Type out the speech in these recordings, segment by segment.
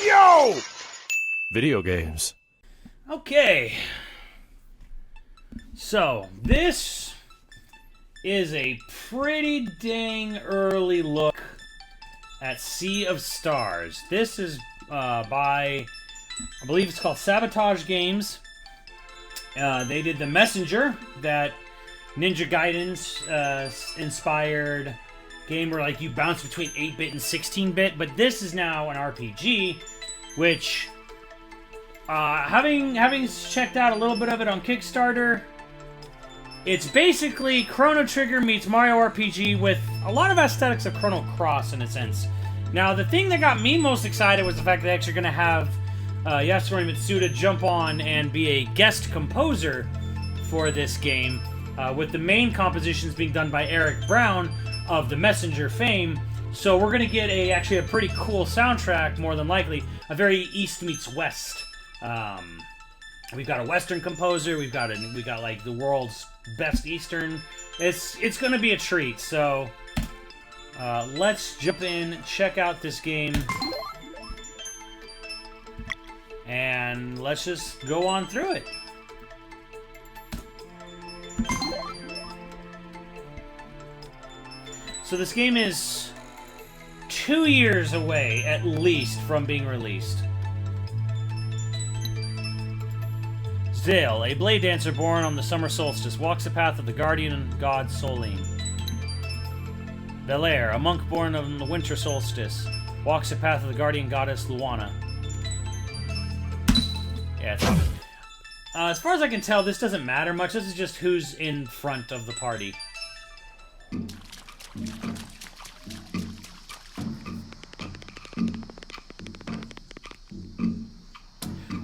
Yo! Video games. Okay. So, this is a pretty dang early look at Sea of Stars. This is by, I believe it's called Sabotage Games. They did The Messenger, that Ninja Gaiden's inspired game where like you bounce between 8-bit and 16-bit, but this is now an RPG, which having checked out a little bit of it on Kickstarter, it's basically Chrono Trigger meets Mario RPG with a lot of aesthetics of Chrono Cross in a sense. Now, the thing that got me most excited was the fact that they're actually going to have Yasunori Mitsuda jump on and be a guest composer for this game, with the main compositions being done by Eric Brown of The Messenger fame. So we're going to get actually a pretty cool soundtrack, more than likely. A very East meets West. We've got a Western composer. We got like the world's best Eastern. It's going to be a treat. So let's jump in, check out this game, and let's just go on through it. So this game is 2 years away, at least, from being released. Zale, a blade dancer born on the summer solstice, walks the path of the guardian god Solene. Belair, a monk born on the winter solstice, walks the path of the guardian goddess Luana. Yeah, it's obvious. As far as I can tell, this doesn't matter much. This is just who's in front of the party.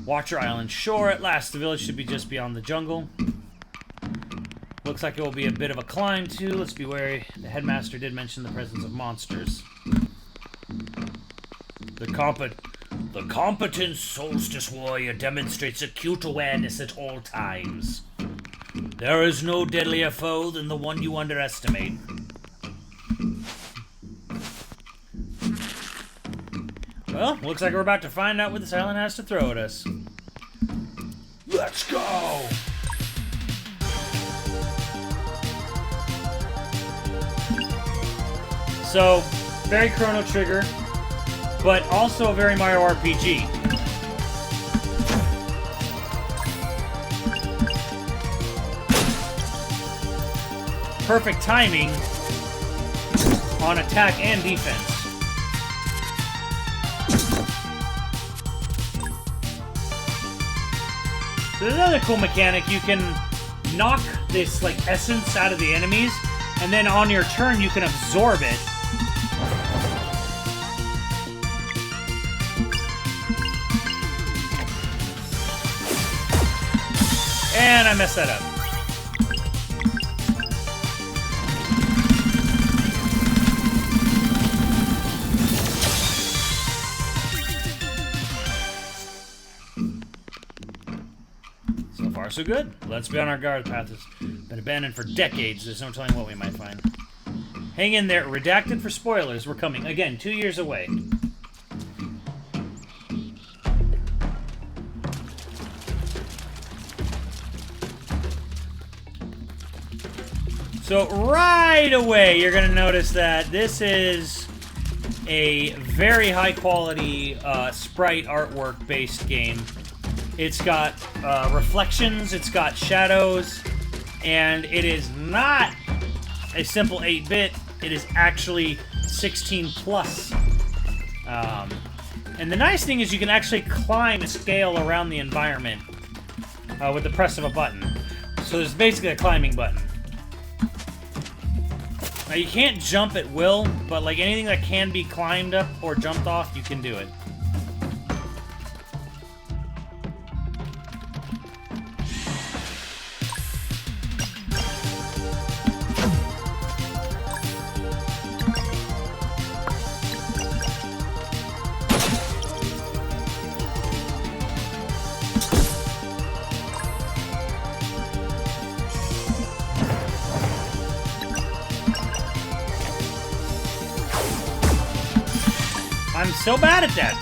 Watcher Island shore. At last, the village should be just beyond the jungle. Looks like it will be a bit of a climb, too. Let's be wary. The headmaster did mention the presence of monsters. The competent solstice warrior demonstrates acute awareness at all times. There is no deadlier foe than the one you underestimate. Well, looks like we're about to find out what this island has to throw at us. Let's go! So, very Chrono Trigger, but also very Mario RPG. Perfect timing on attack and defense. So there's another cool mechanic. You can knock this like essence out of the enemies, and then on your turn you can absorb it. And I messed that up. So far, so good. Let's be on our guard. The path has been abandoned for decades. There's no telling what we might find. Hang in there. Redacted for spoilers. We're coming. Again, 2 years away. So right away, you're going to notice that this is a very high-quality sprite artwork-based game. It's got reflections, it's got shadows, and it is not a simple 8-bit. It is actually 16+. And the nice thing is you can actually climb a scale around the environment with the press of a button. So there's basically a climbing button. Now, you can't jump at will, but like anything that can be climbed up or jumped off, you can do it. I'm so bad at that.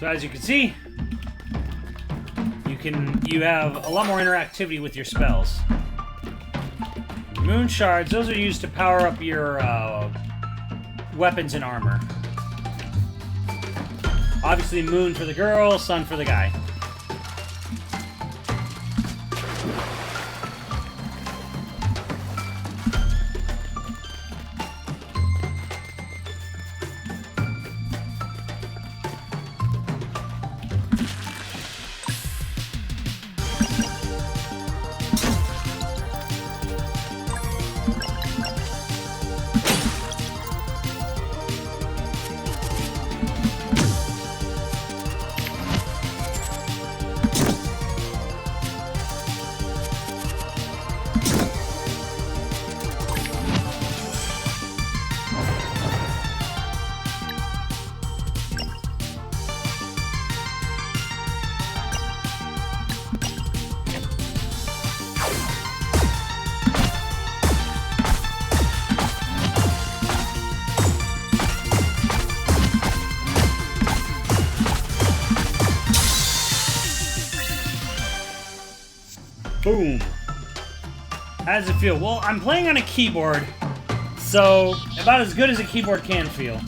So as you can see, you have a lot more interactivity with your spells. Moon shards, those are used to power up your weapons and armor. Obviously, moon for the girl, sun for the guy. Boom. How does it feel? Well, I'm playing on a keyboard, so about as good as a keyboard can feel.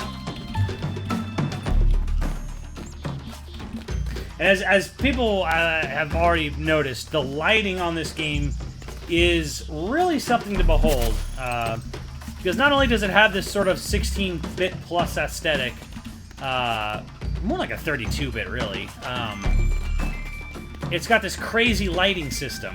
As people have already noticed, the lighting on this game is really something to behold. Because not only does it have this sort of 16-bit plus aesthetic, more like a 32-bit really, it's got this crazy lighting system.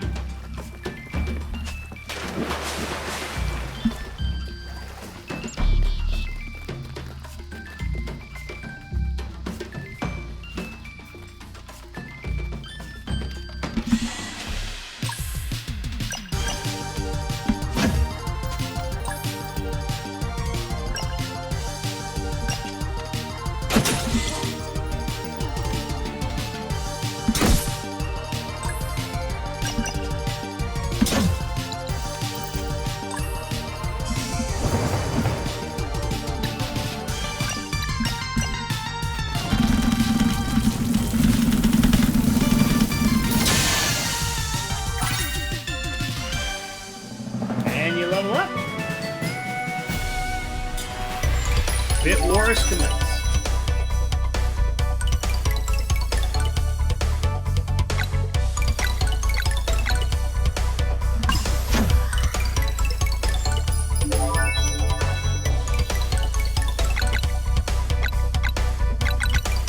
Bit Wars commence.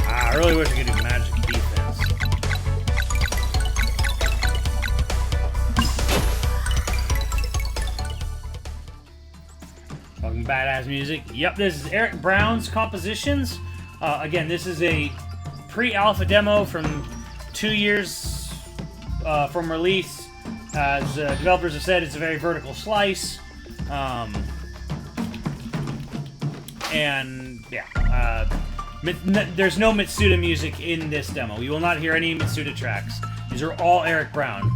I really wish I could do magic defense. Fucking badass music. Yep, this is Eric Brown's compositions. Again, this is a pre-alpha demo from 2 years from release. As developers have said, it's a very vertical slice. And yeah, there's no Mitsuda music in this demo. You will not hear any Mitsuda tracks. These are all Eric Brown.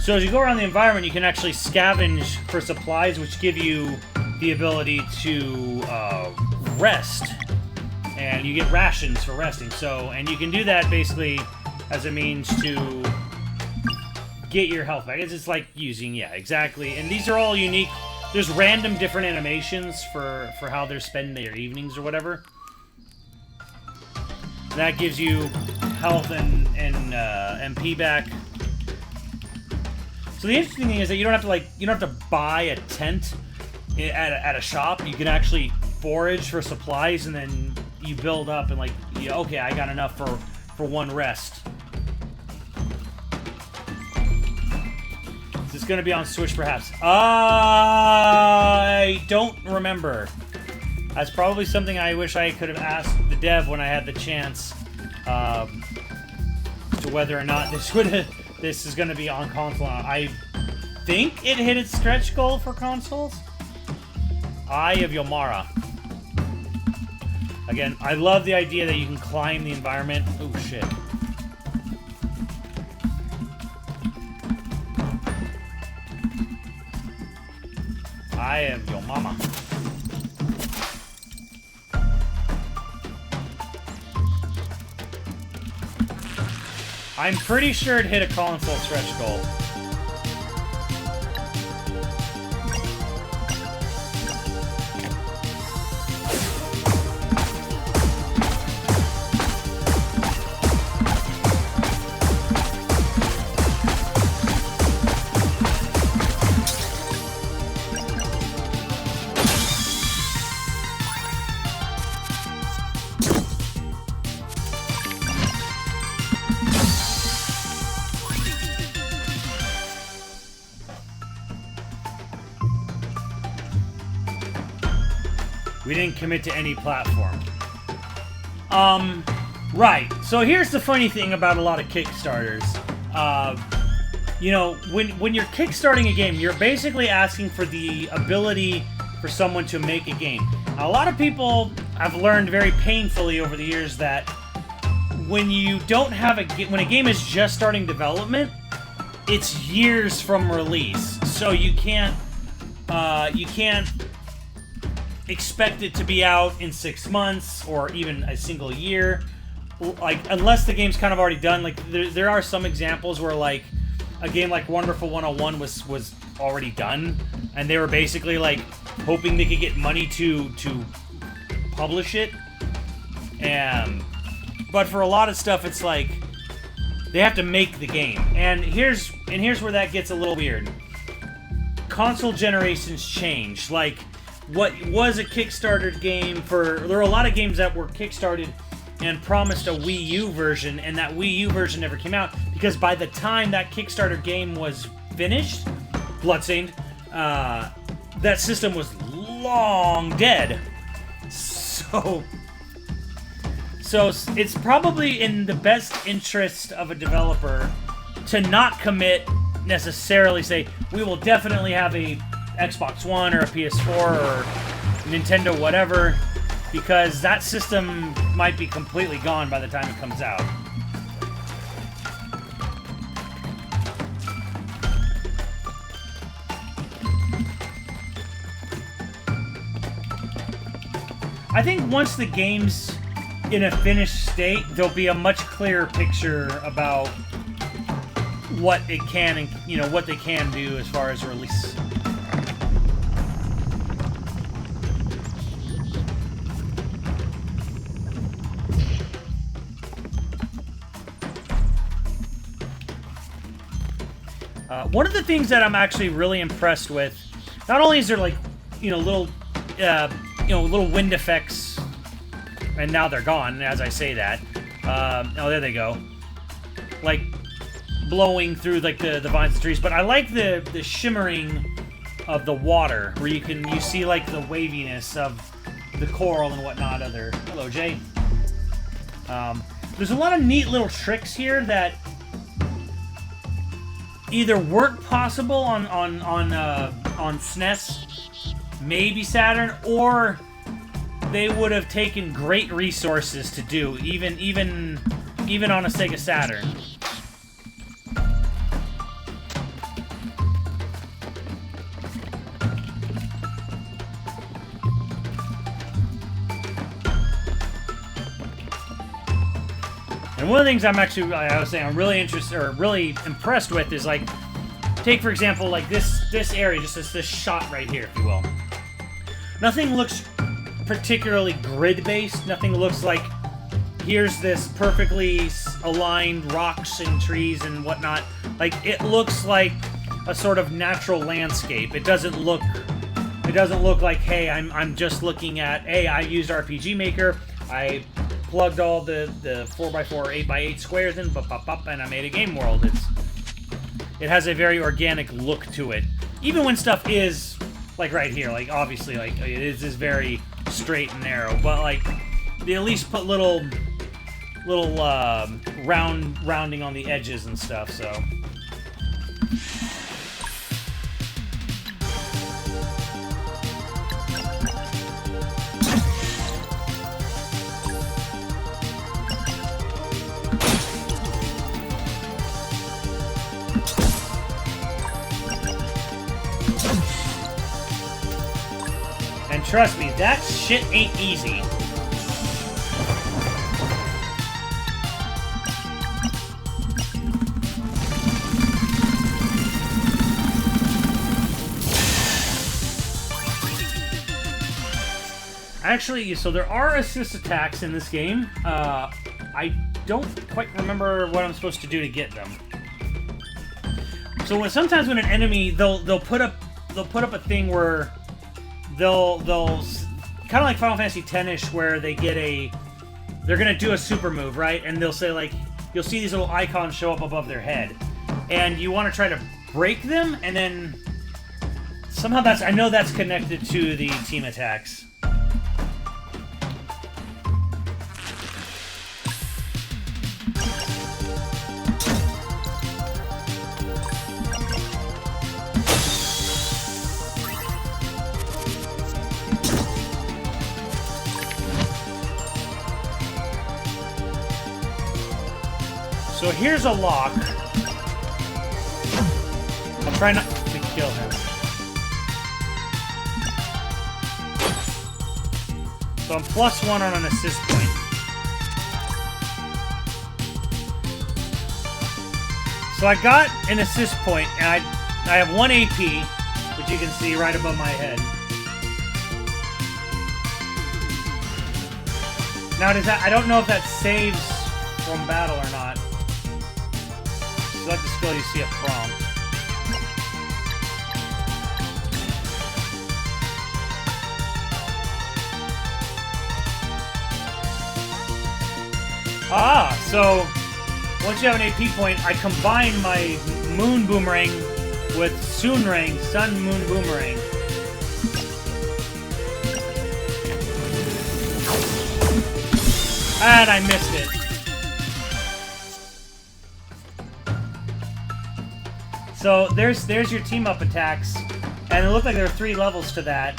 So as you go around the environment, you can actually scavenge for supplies, which give you the ability to rest. And you get rations for resting. So, and you can do that basically as a means to get your health back. It's like using, yeah, exactly. And these are all unique. There's random different animations for how they're spending their evenings or whatever. That gives you health and MP back. So the interesting thing is that you don't have to buy a tent at a shop. You can actually forage for supplies, and then you build up and like, okay, I got enough for one rest. Is this going to be on Switch, perhaps? I don't remember. That's probably something I wish I could have asked the dev when I had the chance, to whether or not this is going to be on console. I think it hit its stretch goal for consoles. Eye of Yomara. Again, I love the idea that you can climb the environment. Oh, shit. I am your mama. I'm pretty sure it hit a console stretch goal. We didn't commit to any platform. Right. So here's the funny thing about a lot of Kickstarters. You know, when you're kickstarting a game, you're basically asking for the ability for someone to make a game. Now, a lot of people have learned very painfully over the years that when you don't have when a game is just starting development, it's years from release. So you can't expect it to be out in 6 months or even a single year, like unless the game's kind of already done. Like there are some examples where like a game like Wonderful 101 was already done, and they were basically like hoping they could get money to publish it. But for a lot of stuff, it's like they have to make the game, and here's where that gets a little weird. Console generations change. Like, what was a Kickstarter game there are a lot of games that were kickstarted and promised a Wii U version, and that Wii U version never came out because by the time that Kickstarter game was finished, Bloodstained, that system was long dead. So it's probably in the best interest of a developer to not commit necessarily, say, we will definitely have a Xbox One or a PS4 or Nintendo whatever, because that system might be completely gone by the time it comes out. I think once the game's in a finished state, there'll be a much clearer picture about what it can and, you know, what they can do as far as release. One of the things that I'm actually really impressed with, not only is there like, you know, little wind effects, and now they're gone as I say that. Oh, there they go. Like blowing through like the vines and trees, but I like the shimmering of the water, where you see like the waviness of the coral and whatnot. Hello, Jay. There's a lot of neat little tricks here that either weren't possible on SNES, maybe Saturn, or they would have taken great resources to do, even on a Sega Saturn. And one of the things I'm really interested, or really impressed with, is like, take for example, like this area, just this shot right here, if you will. Nothing looks particularly grid-based. Nothing looks like here's this perfectly aligned rocks and trees and whatnot. Like, it looks like a sort of natural landscape. It doesn't look like, hey, I'm just looking at, hey, I used RPG Maker, I plugged all the 4x4, 8x8 squares in, and I made a game world. It has a very organic look to it. Even when stuff is, like right here, like obviously, like it is very straight and narrow, but like they at least put little rounding on the edges and stuff, so. Trust me, that shit ain't easy. Actually, so there are assist attacks in this game. I don't quite remember what I'm supposed to do to get them. So sometimes when an enemy, they'll put up a thing where they'll kind of like Final Fantasy X-ish, where they're gonna do a super move, right? And they'll say, like, you'll see these little icons show up above their head, and you want to try to break them, and then somehow I know that's connected to the team attacks. So here's a lock. I'll try not to kill him. So I'm +1 on an assist point. So I got an assist point, and I have 1 AP, which you can see right above my head. Now I don't know if that saves from battle or not. Select the skill, you see a prompt. Ah, so once you have an AP point, I combine my Moon Boomerang with Sun Moon Boomerang. And I missed it. So there's your team up attacks, and it looked like there were 3 levels to that.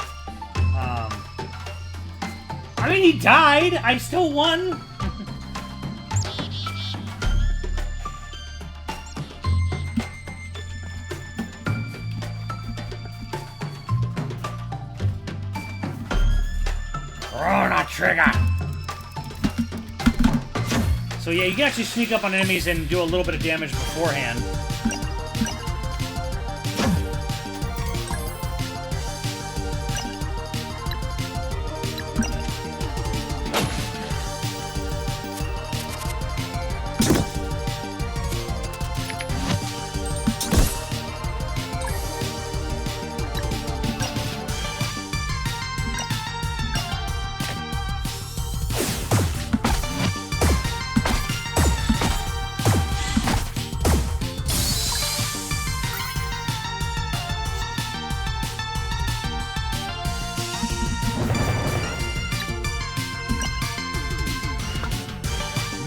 I mean, he died. I still won. Chrono Trigger. So yeah, you can actually sneak up on enemies and do a little bit of damage beforehand.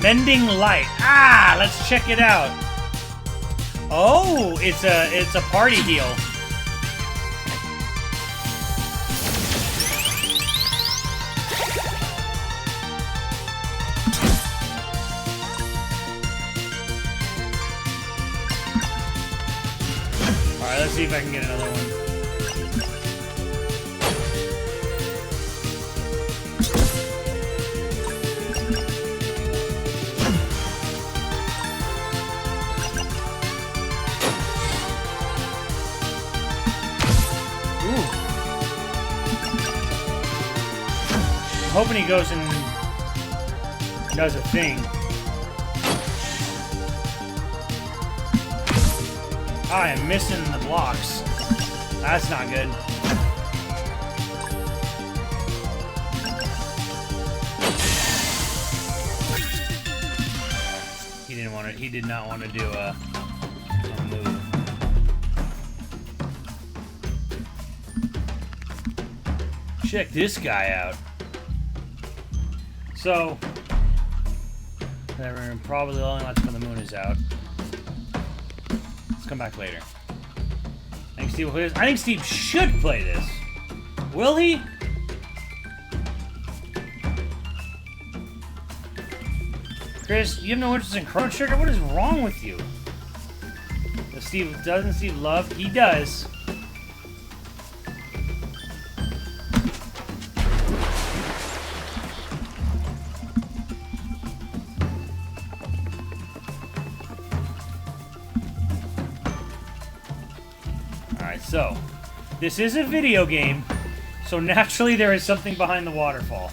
Mending Light. Ah, let's check it out. Oh, it's a party deal. All right, let's see if I can get another one. Hoping he goes and does a thing. I am missing the blocks. That's not good. He did not want to do a move. Check this guy out. So, that room probably only lets when the moon is out. Let's come back later. I think Steve will play this. I think Steve should play this. Will he? Chris, you have no interest in Chrono Trigger? What is wrong with you? Doesn't Steve love? He does. So, this is a video game, so naturally there is something behind the waterfall.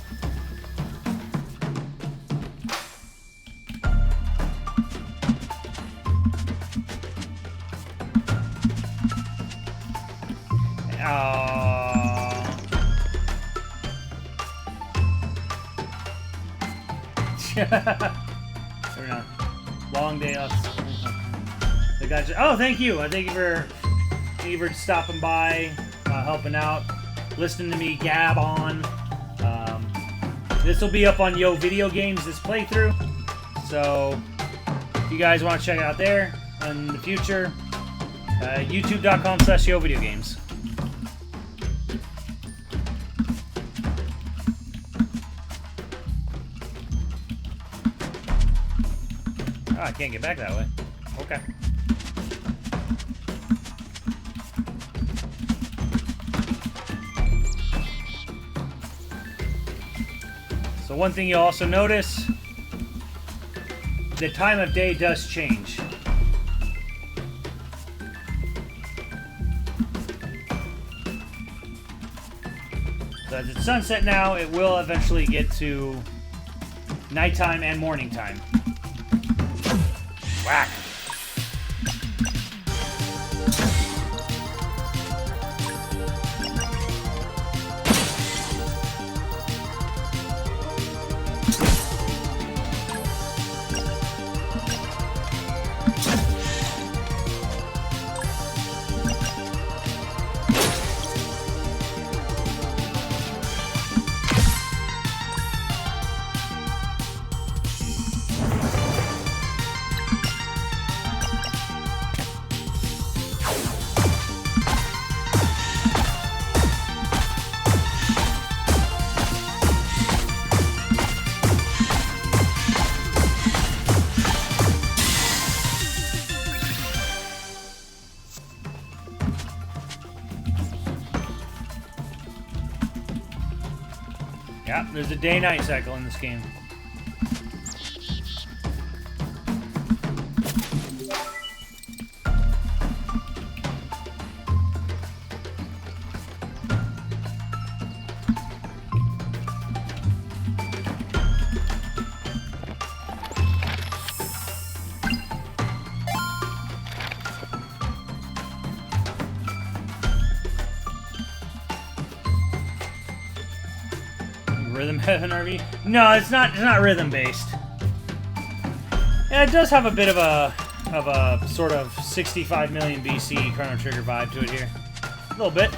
Long day. The guys. Oh, thank you. Thank you for stopping by, helping out, listening to me gab on. This will be up on YoVideogames, this playthrough. So if you guys want to check it out there in the future, youtube.com/YoVideogames. Oh, I can't get back that way. Okay. So one thing you'll also notice, the time of day does change. So as it's sunset now, it will eventually get to nighttime and morning time. Whack. Yeah, there's a day-night cycle in this game. Rhythm Heaven RV? No, it's not rhythm based. Yeah, it does have a bit of a sort of 65 million BC Chrono Trigger vibe to it here. A little bit.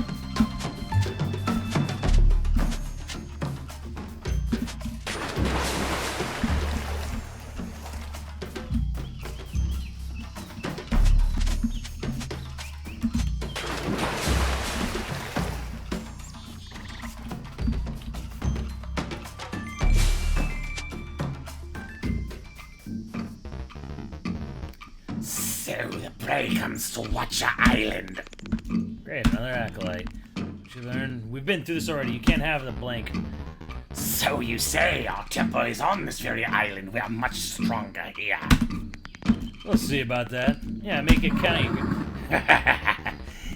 So the prey comes to Watcher Island. Great, another acolyte. What you learn? We've been through this already. You can't have the blank. So you say our temple is on this very island. We are much stronger here. We'll see about that. Yeah, make it count.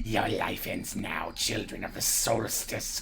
Your life ends now, children of the solstice.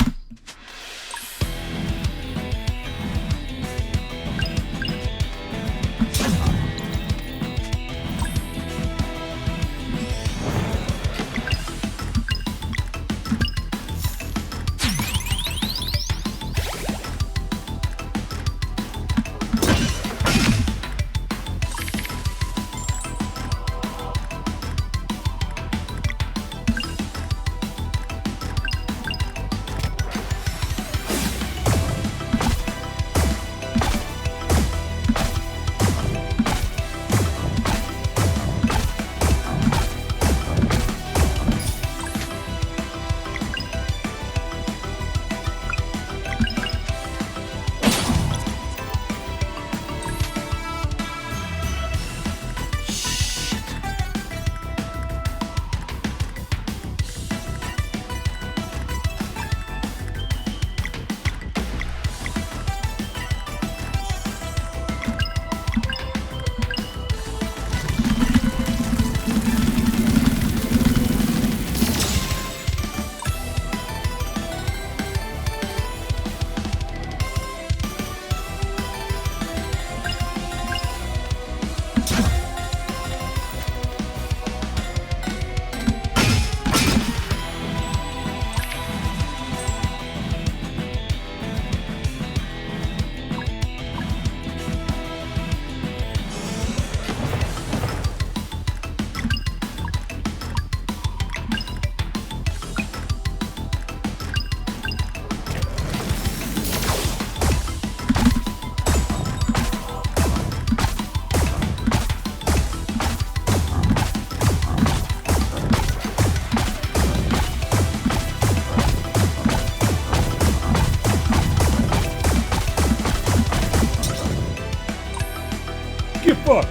fucked.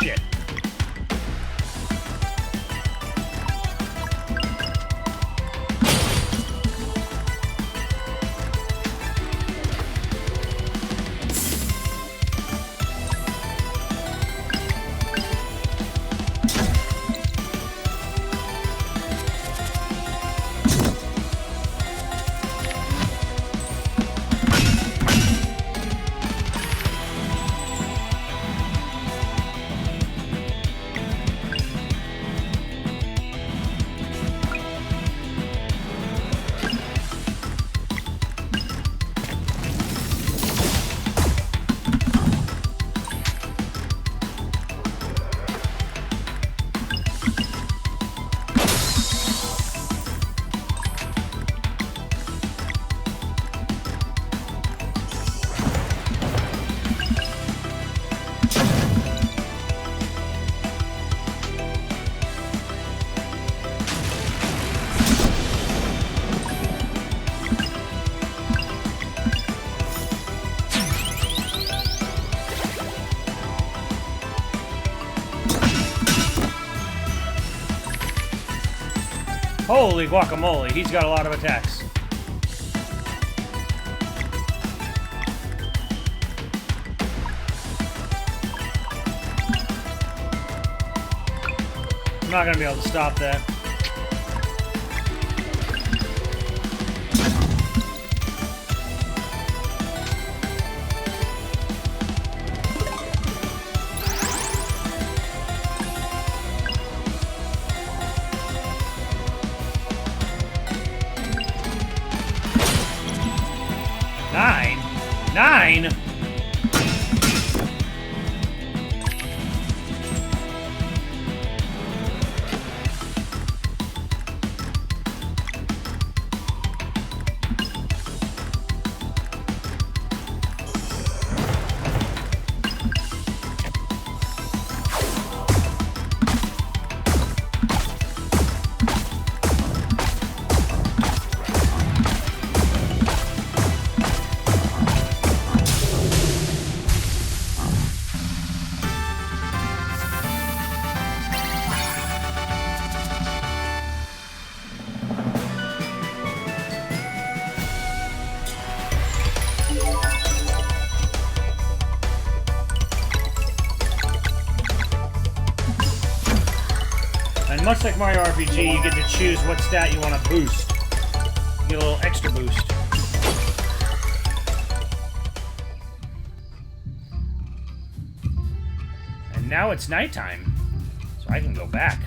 Shit. Holy guacamole, he's got a lot of attacks. I'm not gonna be able to stop that. Nine? And much like Mario RPG, you get to choose what stat you want to boost. You get a little extra boost. And now it's nighttime, so I can go back.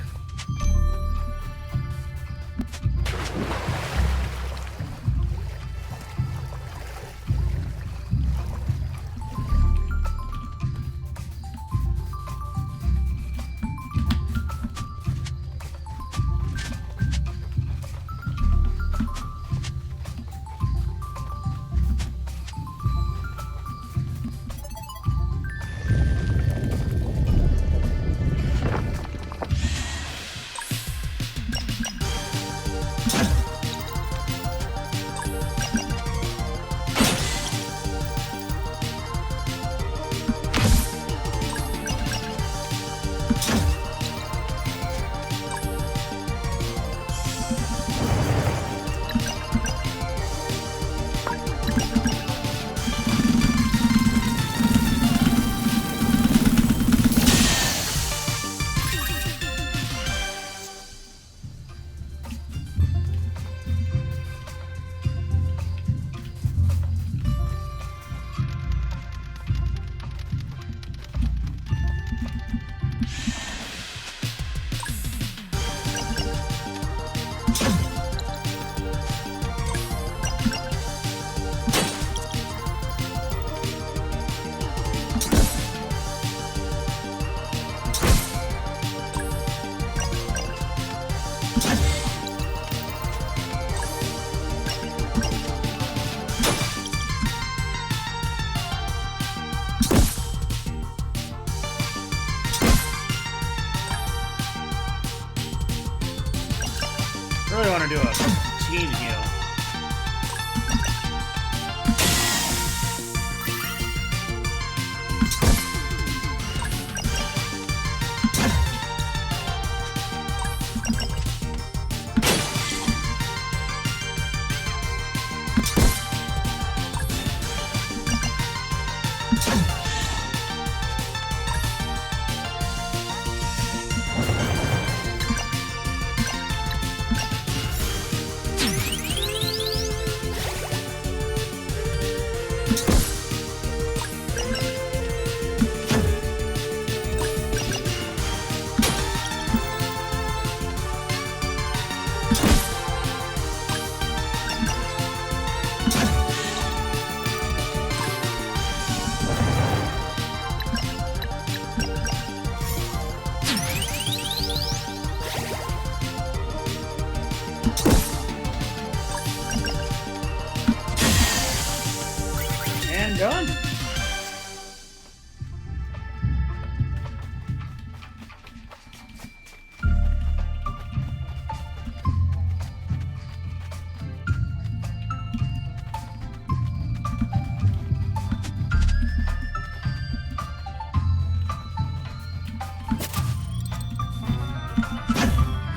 do a team heal. And done.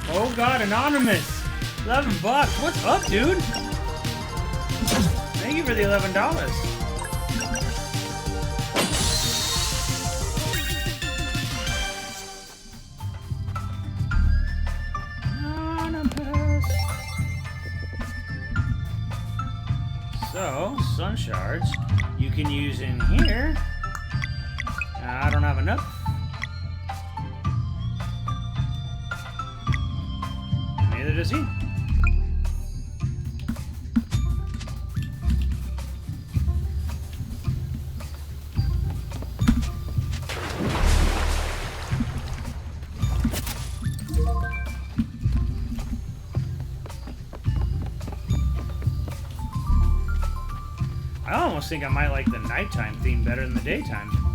Oh God, anonymous. $11. What's up, dude? Thank you for the $11. Anonymous. So, sun shards you can use in here. I don't have enough. Neither does he. I almost think I might like the nighttime theme better than the daytime.